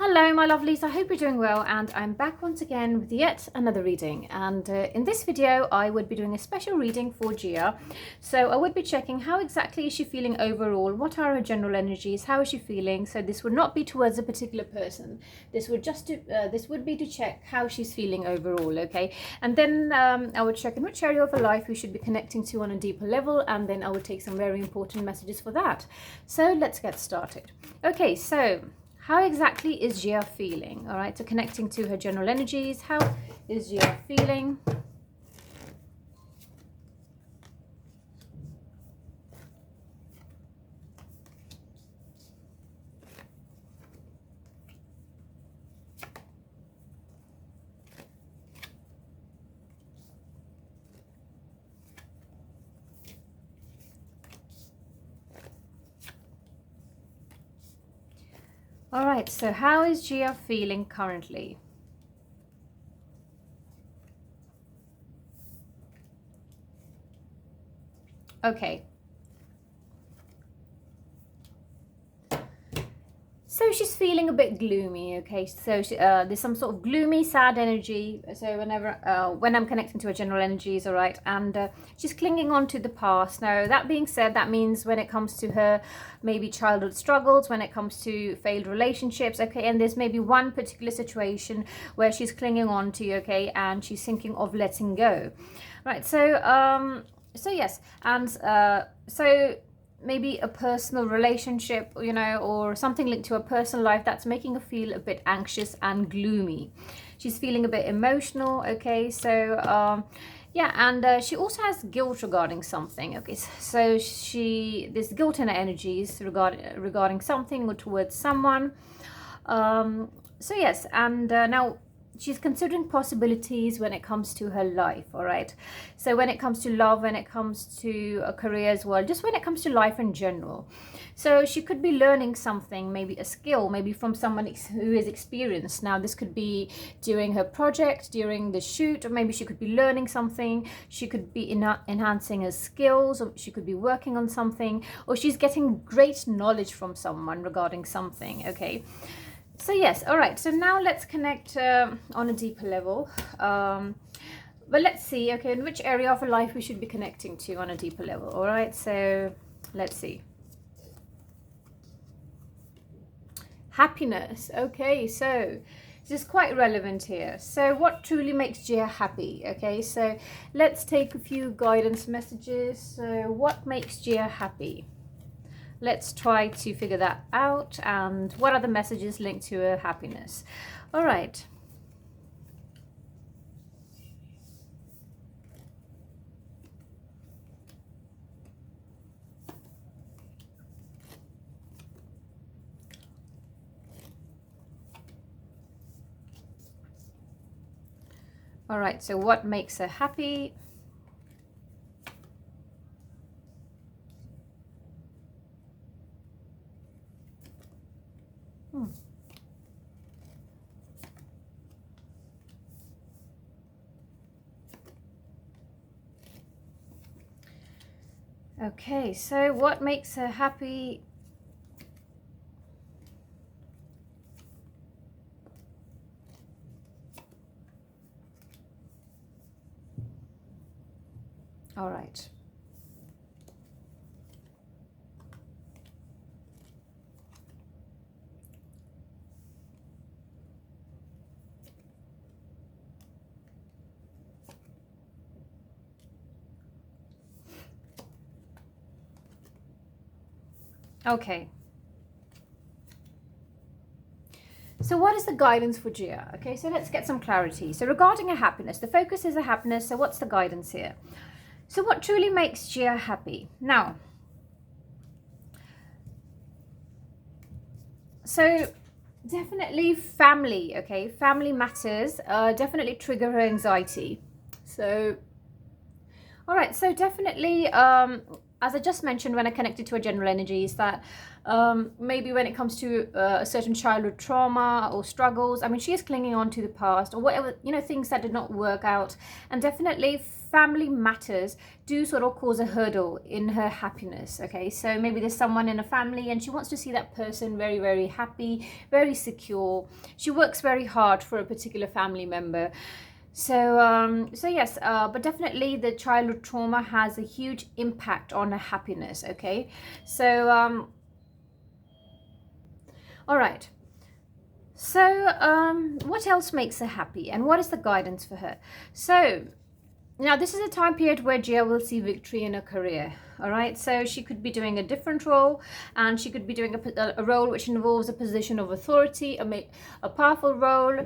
Hello my lovelies, I hope you're doing well, and I'm back once again with yet another reading. And in this video I would be doing a special reading for Gia. So I would be checking how exactly is she feeling overall, what are her general energies, how is she feeling. So this would not be towards a particular person, this would be to check how she's feeling overall, okay? And then I would check in which area of her life we should be connecting to on a deeper level, and then I would take some very important messages for that. So let's get started. Okay, so how exactly is Gia feeling? All right, so connecting to her general energies, how is Gia feeling? All right, so how is Gia feeling currently? Okay. So she's feeling a bit gloomy, okay? So there's some sort of gloomy, sad energy. So when I'm connecting to her general energies, all right, and she's clinging on to the past. Now, that being said, that means when it comes to her maybe childhood struggles, when it comes to failed relationships, okay, and there's maybe one particular situation where she's clinging on to, okay, and she's thinking of letting go, right? So yes, and so maybe a personal relationship, or something linked to her personal life that's making her feel a bit anxious and gloomy. She's feeling a bit emotional, okay? So yeah, and she also has guilt regarding something, okay? So there's guilt in her energies regarding something or towards someone. So yes, and now she's considering possibilities when it comes to her life, all right? So when it comes to love, when it comes to a career as well, just when it comes to life in general. So she could be learning something, maybe a skill, maybe from someone who is experienced. Now this could be during her project, during the shoot, or maybe she could be learning something, she could be enhancing her skills, or she could be working on something, or she's getting great knowledge from someone regarding something, okay? So yes, all right, so now let's connect on a deeper level. But let's see, okay, in which area of her life we should be connecting to on a deeper level. All right, so let's see. Happiness. Okay, so this is quite relevant here. So what truly makes Gia happy? Okay, so let's take a few guidance messages. So what makes Gia happy? Let's try to figure that out. And what are the messages linked to her happiness? All right. All right, so what makes her happy? Okay, so what makes her happy? All right. Okay. So what is the guidance for Gia? Okay, so let's get some clarity. So regarding her happiness, the focus is her happiness. So what's the guidance here? So what truly makes Gia happy? Now, so definitely family, okay? Family matters, definitely trigger her anxiety. So, all right, so definitely, as I just mentioned when I connected to a general energy, is that maybe when it comes to a certain childhood trauma or struggles, I mean, she is clinging on to the past or whatever, you know, things that did not work out. And definitely family matters do sort of cause a hurdle in her happiness. Okay, so maybe there's someone in a family and she wants to see that person very, very happy, very secure. She works very hard for a particular family member. So yes, but definitely the childhood trauma has a huge impact on her happiness. Okay, so all right. So what else makes her happy, and what is the guidance for her? So now this is a time period where Gia will see victory in her career. All right, so she could be doing a different role, and she could be doing a role which involves a position of authority, a powerful role,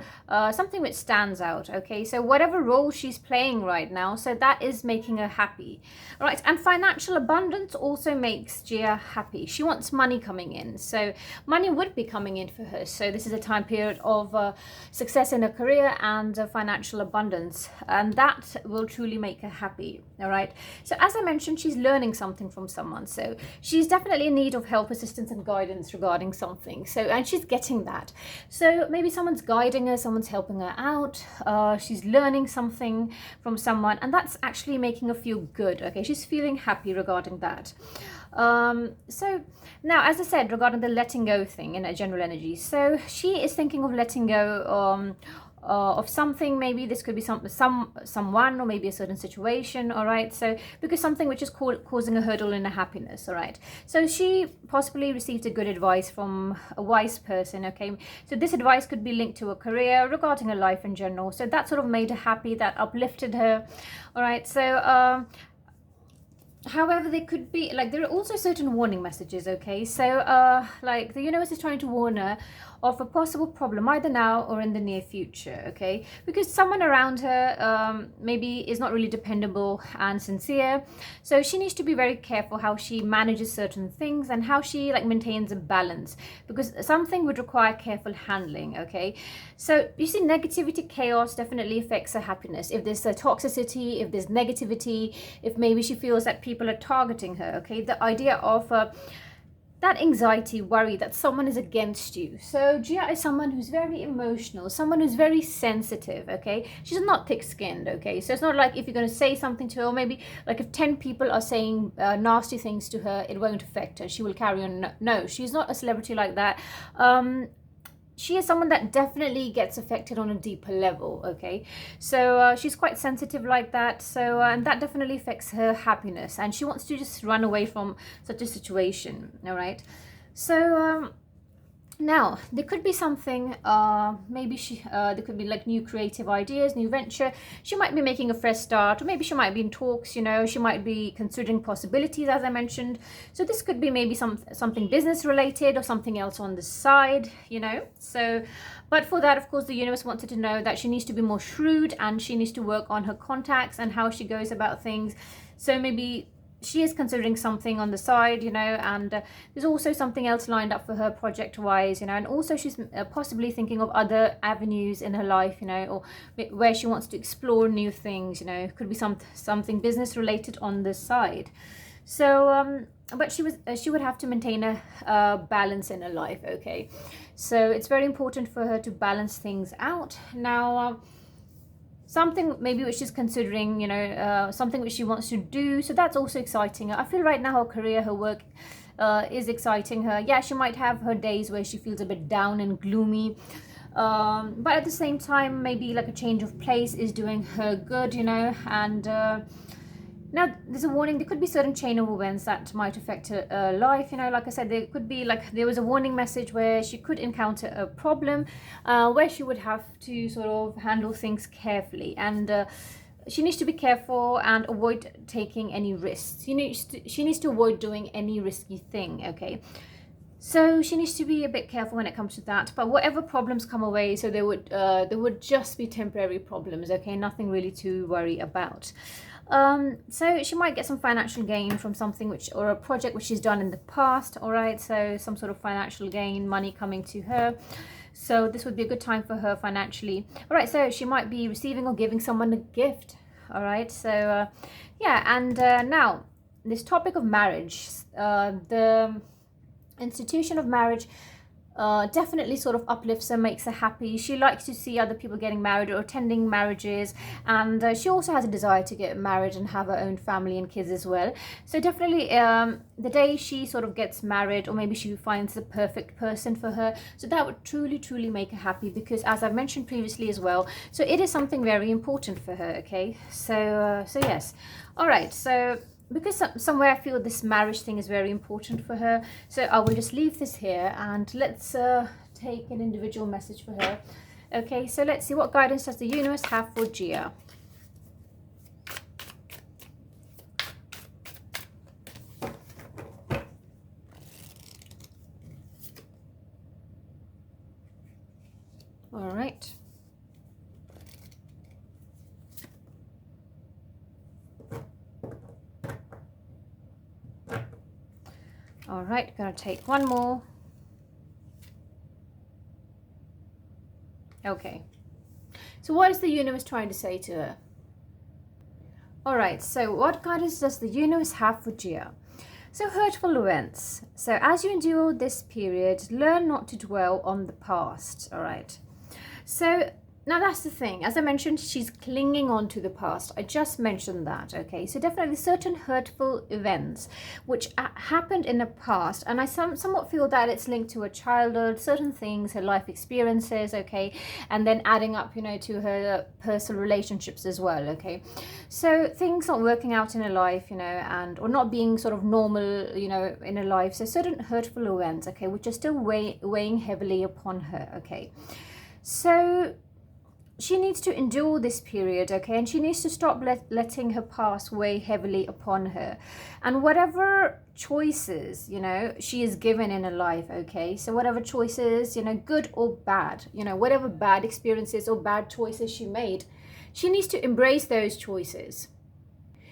something which stands out. Okay, so whatever role she's playing right now, so that is making her happy. All right, and financial abundance also makes Gia happy. She wants money coming in, so money would be coming in for her. So this is a time period of success in her career and financial abundance, and that will truly make her happy. All right, so as I mentioned, she's learning something from someone, so she's definitely in need of help, assistance and guidance regarding something. So, and she's getting that, so maybe someone's guiding her, someone's helping her out, she's learning something from someone, and that's actually making her feel good. Okay, she's feeling happy regarding that. So now, as I said, regarding the letting go thing in a general energy, so she is thinking of letting go of something. Maybe this could be someone or maybe a certain situation. All right, so because something which is causing a hurdle in her happiness. All right, so she possibly received a good advice from a wise person. Okay, so this advice could be linked to a career, regarding her life in general, so that sort of made her happy, that uplifted her. All right, so however, they could be like, there are also certain warning messages. Okay, so like the universe is trying to warn her of a possible problem either now or in the near future. Okay, because someone around her maybe is not really dependable and sincere, so she needs to be very careful how she manages certain things and how she like maintains a balance, because something would require careful handling. Okay, so you see, negativity, chaos definitely affects her happiness. If there's a toxicity, if there's negativity, if maybe she feels that people are targeting her. Okay, the idea of that anxiety, worry that someone is against you. So Gia is someone who's very emotional, someone who's very sensitive. Okay, she's not thick-skinned. Okay, so it's not like if you're going to say something to her, or maybe like if 10 people are saying nasty things to her, it won't affect her, she will carry on. No, she's not a celebrity like that. She is someone that definitely gets affected on a deeper level. Okay, so she's quite sensitive like that, so and that definitely affects her happiness, and she wants to just run away from such a situation. All right, so now there could be something, maybe there could be like new creative ideas, new venture. She might be making a fresh start, or maybe she might be in talks, you know, she might be considering possibilities, as I mentioned. So this could be maybe something business related or something else on the side, you know. So but for that, of course, the universe wanted to know that she needs to be more shrewd, and she needs to work on her contacts and how she goes about things. So maybe she is considering something on the side, you know, and there's also something else lined up for her project wise, you know, and also she's possibly thinking of other avenues in her life, you know, or where she wants to explore new things, you know. Could be something business related on the side. So but she would have to maintain a balance in her life. Okay, so it's very important for her to balance things out. Now something maybe which she's considering, you know, something which she wants to do, so that's also exciting her. I feel right now her career, her work is exciting her. Yeah, she might have her days where she feels a bit down and gloomy, but at the same time, maybe like a change of place is doing her good, you know. And now there's a warning, there could be certain chain of events that might affect her life, you know. Like I said, there could be like, there was a warning message where she could encounter a problem where she would have to sort of handle things carefully, and she needs to be careful and avoid taking any risks. She needs to avoid doing any risky thing. Okay, so she needs to be a bit careful when it comes to that. But whatever problems come away, so they would just be temporary problems. Okay, nothing really to worry about. So she might get some financial gain from something or a project which she's done in the past. All right, so some sort of financial gain, money coming to her. So this would be a good time for her financially. All right, so she might be receiving or giving someone a gift. All right, so yeah, and now this topic of marriage, the institution of marriage definitely sort of uplifts her, makes her happy. She likes to see other people getting married or attending marriages, and she also has a desire to get married and have her own family and kids as well. So definitely the day she sort of gets married, or maybe she finds the perfect person for her, so that would truly make her happy, because as I've mentioned previously as well, so it is something very important for her. Okay, so yes. All right, so because somewhere I feel this marriage thing is very important for her, so I will just leave this here, and let's take an individual message for her. Okay, so let's see, what guidance does the universe have for Gia? All right. All right, gonna take one more. Okay, so what is the universe trying to say to her? All right, so what guidance does the universe have for Gia? So, hurtful events. So as you endure this period, learn not to dwell on the past. All right, so now that's the thing. As I mentioned, she's clinging on to the past. I just mentioned that, okay? So definitely certain hurtful events which happened in the past, and I somewhat feel that it's linked to her childhood, certain things, her life experiences, okay? And then adding up, you know, to her personal relationships as well, okay? So things not working out in her life, you know, and or not being sort of normal, you know, in her life. So certain hurtful events, okay, which are still weighing heavily upon her, okay? So she needs to endure this period, okay, and she needs to stop letting her past weigh heavily upon her, and whatever choices, you know, she is given in her life, okay, so whatever choices, you know, good or bad, you know, whatever bad experiences or bad choices she made, she needs to embrace those choices.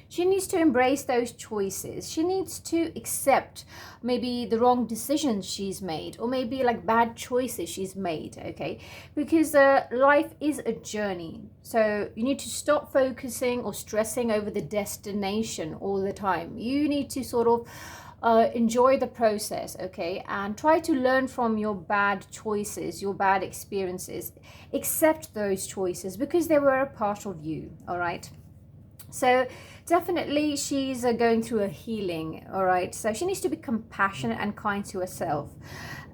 She needs to embrace those choices. She needs to accept maybe the wrong decisions she's made, or maybe like bad choices she's made, okay? Because life is a journey. So you need to stop focusing or stressing over the destination all the time. You need to sort of enjoy the process, okay? And try to learn from your bad choices, your bad experiences. Accept those choices because they were a part of you, all right? So definitely she's going through a healing, all right? So she needs to be compassionate and kind to herself,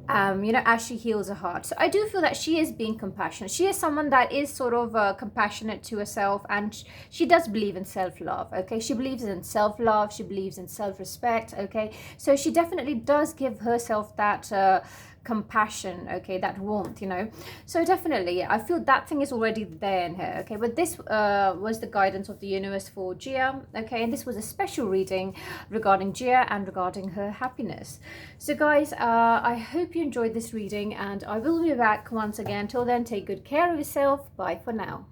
you know, as she heals her heart. So I do feel that she is being compassionate. She is someone that is sort of compassionate to herself, and she does believe in self-love, okay? She believes in self-love. She believes in self-respect, okay? So she definitely does give herself that compassion, okay, that warmth, you know. So definitely I feel that thing is already there in her, okay. But this was the guidance of the universe for Gia, okay, and this was a special reading regarding Gia and regarding her happiness. So guys, I hope you enjoyed this reading, and I will be back once again. Till then, take good care of yourself. Bye for now.